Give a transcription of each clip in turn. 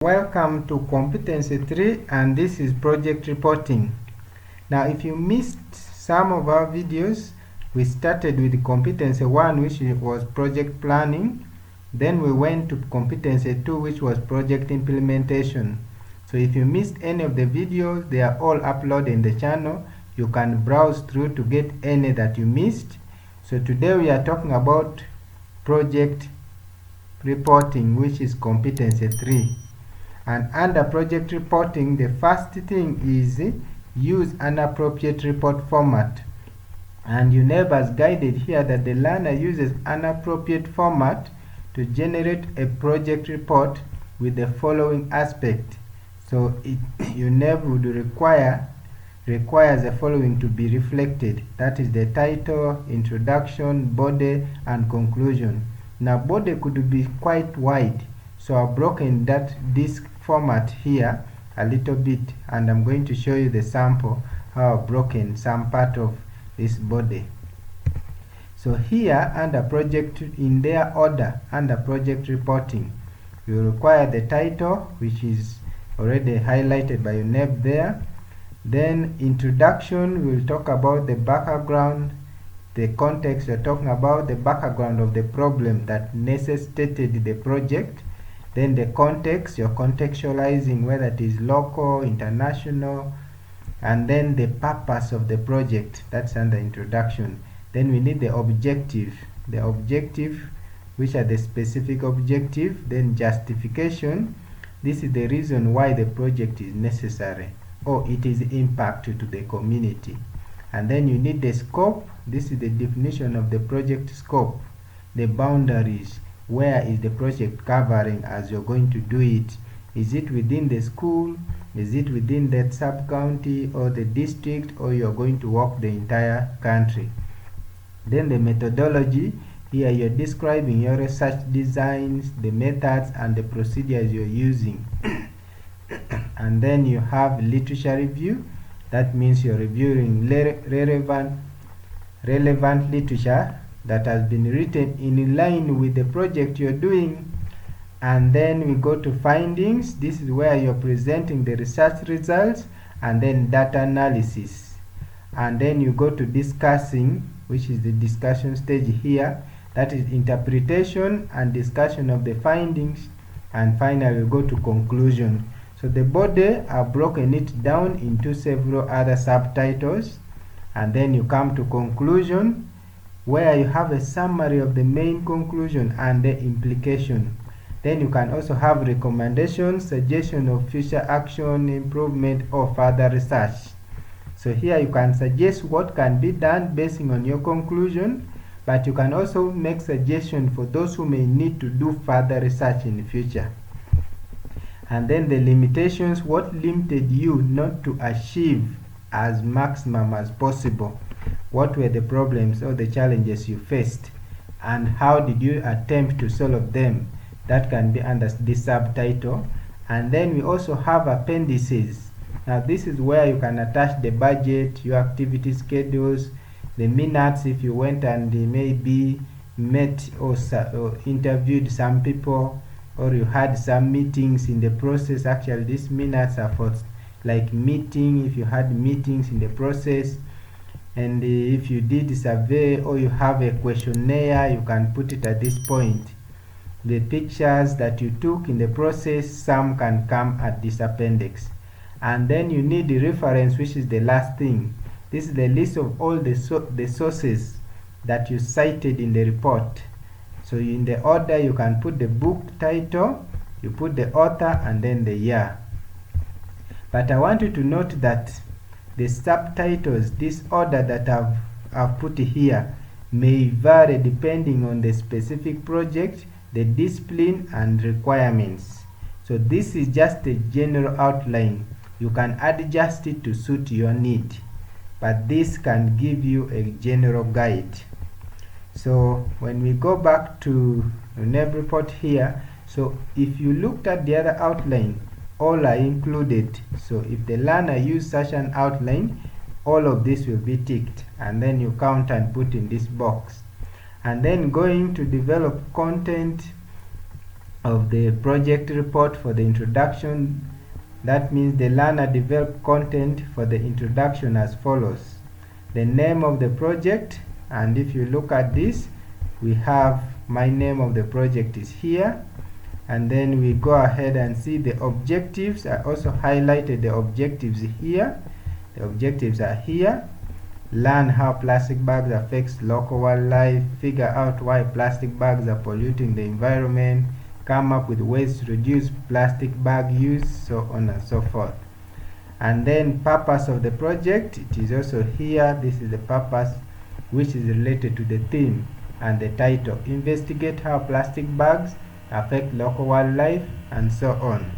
Welcome to Competency 3, and this is project reporting. Now if you missed some of our videos, we started with Competency 1, which was project planning. Then we went to Competency 2, which was project implementation. So if you missed any of the videos, they are all uploaded in the channel. You can browse through to get any that you missed. So today we are talking about project reporting, which is Competency 3. And under project reporting, the first thing is use an appropriate report format. And UNEB has guided here that the learner uses an appropriate format to generate a project report with the following aspect. So UNEB would requires the following to be reflected. That is the title, introduction, body, and conclusion. Now body could be quite wide, so I've broken this format here a little bit, and I'm going to show you the sample how I've broken some part of this body. So here under project, in their order, under project reporting, you require the title, which is already highlighted by UNEB there. Then introduction, we'll talk about the background, the context. You're talking about the background of the problem that necessitated the project. Then the context, you're contextualizing whether it is local, international, and then the purpose of the project, that's under introduction. Then we need the objective, which are the specific objective. Then justification, this is the reason why the project is necessary or it is impact to the community. And then you need the scope, this is the definition of the project scope, the boundaries. Where is the project covering as you're going to do it? Is it within the school? Is it within that sub-county or the district, or you're going to work the entire country? Then the methodology, here you're describing your research designs, the methods and the procedures you're using. And then you have literature review. That means you're reviewing relevant literature that has been written in line with the project you're doing. And then we go to findings. This is where you're presenting the research results, and then data analysis. And then you go to discussing, which is the discussion stage here. That is interpretation and discussion of the findings. And finally we go to conclusion. So the body, I've broken it down into several other subtitles. And then you come to conclusion, where you have a summary of the main conclusion and the implication. Then you can also have recommendations, suggestion of future action, improvement, or further research. So here you can suggest what can be done based on your conclusion, but you can also make suggestions for those who may need to do further research in the future. And then the limitations, what limited you not to achieve as maximum as possible. What were the problems or the challenges you faced, and how did you attempt to solve them? That can be under this subtitle. And then we also have appendices. Now this is where you can attach the budget, your activity schedules, the minutes if you went and maybe met or interviewed some people, or you had some meetings in the process. Actually these minutes are for like meeting, if you had meetings in the process. And if you did a survey or you have a questionnaire, you can put it at this point. The pictures that you took in the process, some can come at this appendix. And then you need the reference, which is the last thing. This is the list of all the sources that you cited in the report. So in the order, you can put the book title, you put the author, and then the year. But I want you to note that the subtitles, this order that I've put here, may vary depending on the specific project, the discipline, and requirements. So this is just a general outline. You can adjust it to suit your need, but this can give you a general guide. So when we go back to UNEB report here, so if you looked at the other outline, all are included. So if the learner used such an outline, all of this will be ticked, and then you count and put in this box. And then going to develop content, of the project report for the introduction. That means the learner developed content for the introduction as follows: the name of the project, and if you look at this, we have my name of the project is here, and then we go ahead and see the objectives. I also highlighted the objectives here. The objectives are here: learn how plastic bags affects local wildlife, figure out why plastic bags are polluting the environment, come up with ways to reduce plastic bag use, so on and so forth. And then purpose of the project, it is also here. This is the purpose, which is related to the theme and the title: investigate how plastic bags affect local wildlife, and so on.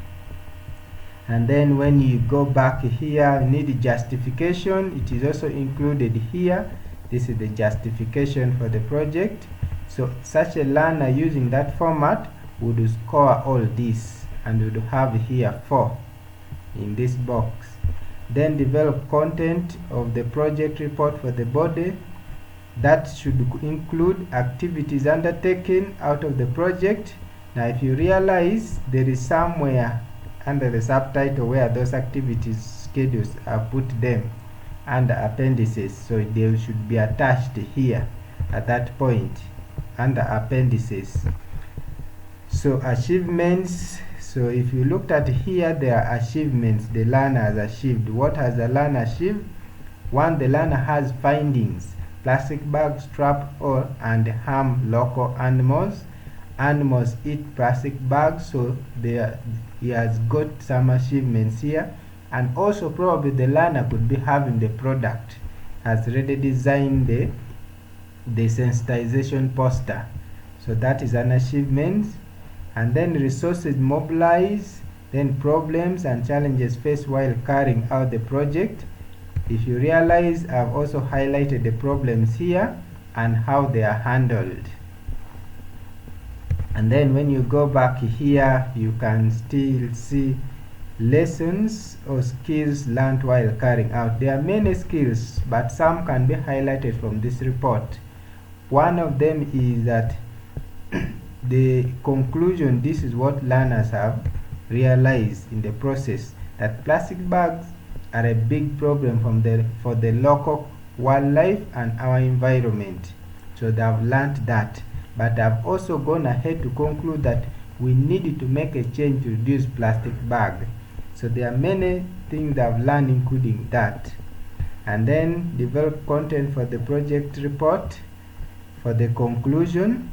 And then when you go back here, you need justification. It is also included here. This is the justification for the project. So such a learner using that format would score all this and would have here 4 in this box. Then develop content of the project report for the body. That should include activities undertaken out of the project. Now if you realize, there is somewhere under the subtitle where those activities schedules are put them under appendices, so they should be attached here at that point under appendices. So achievements, so if you looked at here, there are achievements the learner has achieved. What has the learner achieved? 1, the learner has findings: plastic bags trap or and harm local animals. Animals eat plastic bags, so he has got some achievements here. And also probably the learner could be having the product, has already designed the sensitization poster, so that is an achievement. And then resources mobilized, then problems and challenges faced while carrying out the project. If you realize, I've also highlighted the problems here and how they are handled. And then when you go back here, you can still see lessons or skills learned while carrying out. There are many skills, but some can be highlighted from this report. One of them is that the conclusion, this is what learners have realized in the process, that plastic bags are a big problem for the local wildlife and our environment. So they have learned that. But I've also gone ahead to conclude that we need to make a change to reduce plastic bag. So there are many things I've learned, including that. And then develop content for the project report, for the conclusion,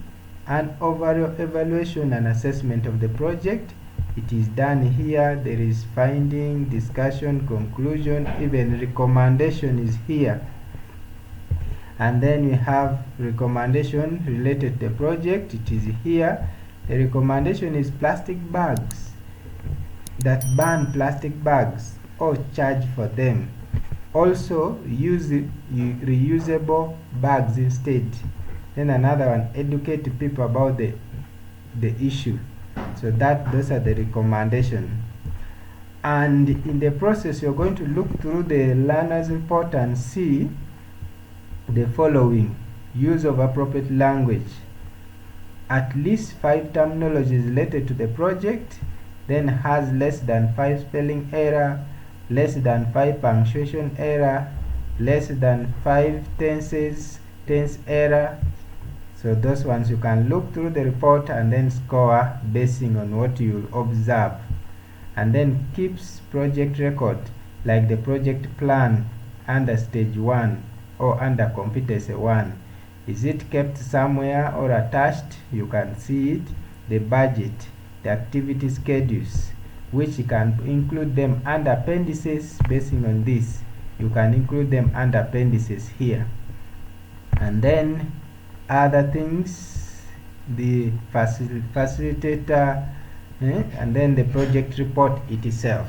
and overall evaluation and assessment of the project. It is done here. There is finding, discussion, conclusion, even recommendation is here. And then we have recommendation related to the project. It is here. The recommendation is plastic bags, that ban plastic bags or charge for them. Also use reusable bags instead. Then another one, educate people about the issue. So those are the recommendations. And in the process, you're going to look through the learner's report and see the following: use of appropriate language, at least 5 terminologies related to the project, then has less than 5 spelling error, less than 5 punctuation error, less than 5 tense error. So those ones you can look through the report and then score basing on what you observe. And then keeps project record, like the project plan under stage 1 or under competency 1. Is it kept somewhere or attached? You can see it. The budget, the activity schedules, which you can include them under appendices. Basing on this, you can include them under appendices here. And then other things, the facilitator, and then the project report itself.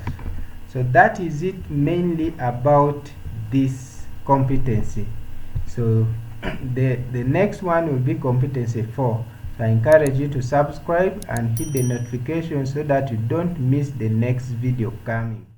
So that is it mainly about this competency. So the next one will be competency 4. So I encourage you to subscribe and hit the notification so that you don't miss the next video coming.